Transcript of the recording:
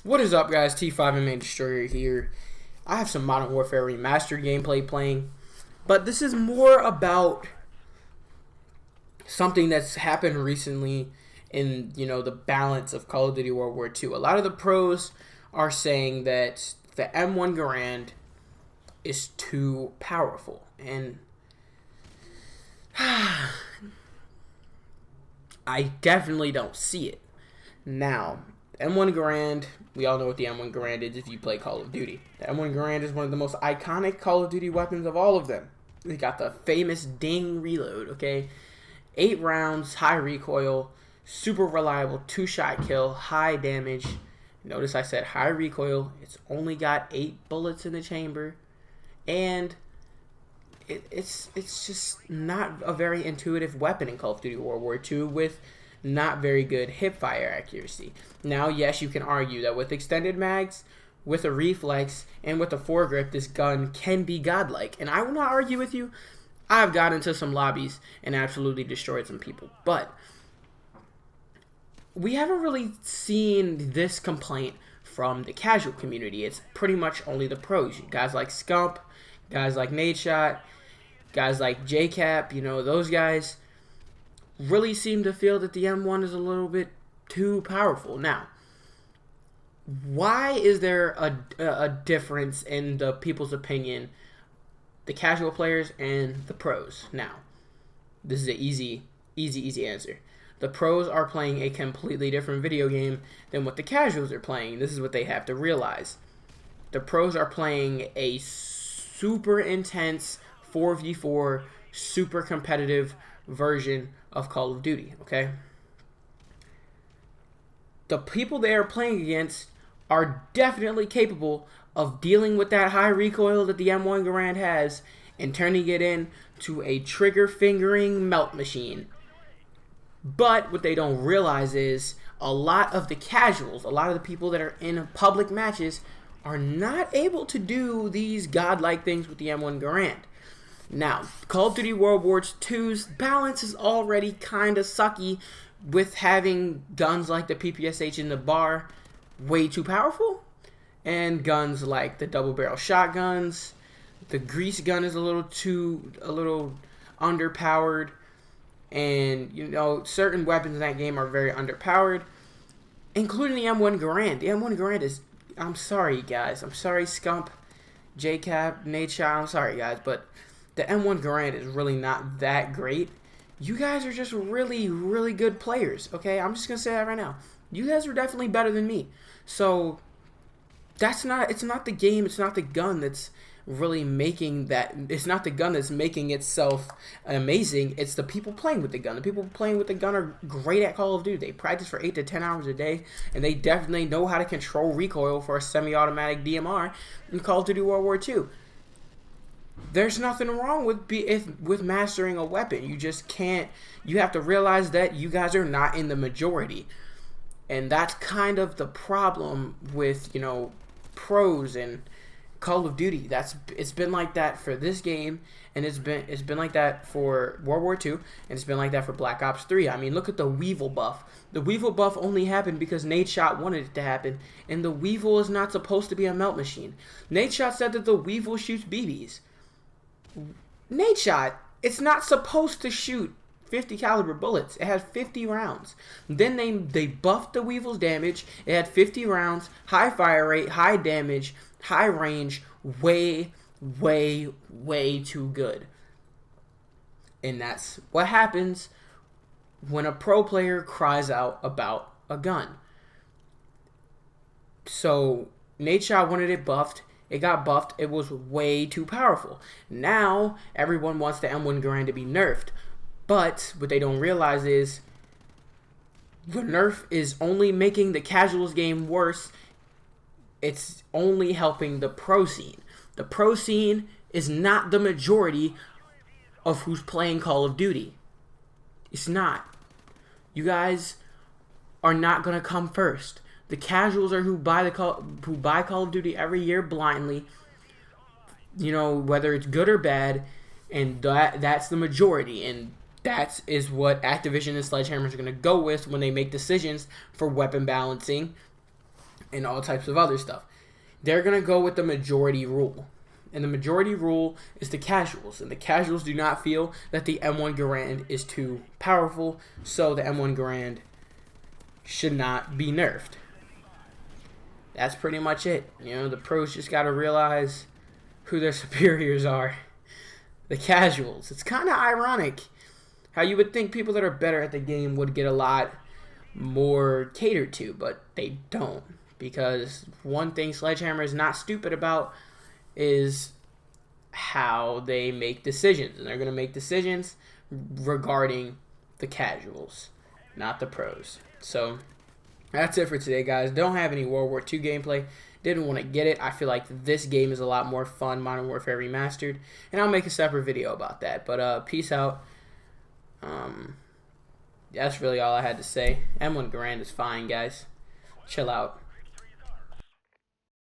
What is up, guys? T5 and Main Destroyer here. I have some Modern Warfare Remastered gameplay playing, but this is more about something that's happened recently in, the balance of Call of Duty World War II. A lot of the pros are saying that the M1 Garand is too powerful, and I definitely don't see it. Now, M1 Garand, we all know what the M1 Garand is if you play Call of Duty. The M1 Garand is one of the most iconic Call of Duty weapons of all of them. They got the famous ding reload, okay? 8 rounds, high recoil, super reliable, 2-shot kill, high damage. Notice I said high recoil. It's only got 8 bullets in the chamber. And it's just not a very intuitive weapon in Call of Duty World War II with not very good hip-fire accuracy. Now, yes, you can argue that with extended mags, with a reflex, and with a foregrip, this gun can be godlike. And I will not argue with you. I've got into some lobbies and absolutely destroyed some people. But we haven't really seen this complaint from the casual community. It's pretty much only the pros. Guys like Scump, guys like Nadeshot, guys like JCap, those guys really seem to feel that the M1 is a little bit too powerful. Now, why is there a difference in the people's opinion, the casual players and the pros? Now, this is an easy answer. The pros are playing a completely different video game than what the casuals are playing. This is what they have to realize. The pros are playing a super intense 4v4, super competitive version of Call of Duty, okay? The people they are playing against are definitely capable of dealing with that high recoil that the M1 Garand has and turning it into a trigger fingering melt machine. But what they don't realize is a lot of the casuals, a lot of the people that are in public matches are not able to do these godlike things with the M1 Garand. Now, Call of Duty World War II's balance is already kind of sucky with having guns like the PPSH in the bar way too powerful, and guns like the double barrel shotguns. The grease gun is a little underpowered, and certain weapons in that game are very underpowered, including the M1 Garand. The M1 Garand is, I'm sorry guys, I'm sorry Scump, JCap, Nadeshot, I'm sorry guys, but the M1 Garand is really not that great. You guys are just really, really good players, okay? I'm just going to say that right now. You guys are definitely better than me. So, it's not the game, it's not the gun that's really making that, it's not the gun that's making itself amazing, it's the people playing with the gun. The people playing with the gun are great at Call of Duty. They practice for 8 to 10 hours a day, and they definitely know how to control recoil for a semi-automatic DMR in Call of Duty World War II. There's nothing wrong with mastering a weapon. You just can't. You have to realize that you guys are not in the majority, and that's kind of the problem with pros and Call of Duty. It's been like that for this game, and it's been like that for World War II, and it's been like that for Black Ops 3. I mean, look at the Weevil buff. The Weevil buff only happened because Nadeshot wanted it to happen, and the Weevil is not supposed to be a melt machine. Nadeshot said that the Weevil shoots BBs. Nadeshot, it's not supposed to shoot 50 caliber bullets. It has 50 rounds. Then they buffed the Weevil's damage. It had 50 rounds, high fire rate, high damage, high range, way, way, way too good. And that's what happens when a pro player cries out about a gun. So Nadeshot wanted it buffed. It got buffed. It was way too powerful. Now, everyone wants the M1 Garand to be nerfed. But what they don't realize is the nerf is only making the casuals game worse. It's only helping the pro scene. The pro scene is not the majority of who's playing Call of Duty. It's not. You guys are not going to come first. The casuals are who buy Call of Duty every year blindly, whether it's good or bad, and that's the majority, and that is what Activision and Sledgehammer are going to go with when they make decisions for weapon balancing and all types of other stuff. They're going to go with the majority rule. And the majority rule is the casuals. And the casuals do not feel that the M1 Garand is too powerful, so the M1 Garand should not be nerfed. That's pretty much it. You know, the pros just got to realize who their superiors are. The casuals. It's kind of ironic how you would think people that are better at the game would get a lot more catered to, but they don't. Because one thing Sledgehammer is not stupid about is how they make decisions. And they're going to make decisions regarding the casuals, not the pros. So that's it for today, guys. Don't have any World War II gameplay. Didn't want to get it. I feel like this game is a lot more fun, Modern Warfare Remastered. And I'll make a separate video about that. But peace out. That's really all I had to say. M1 Garand is fine, guys. Chill out.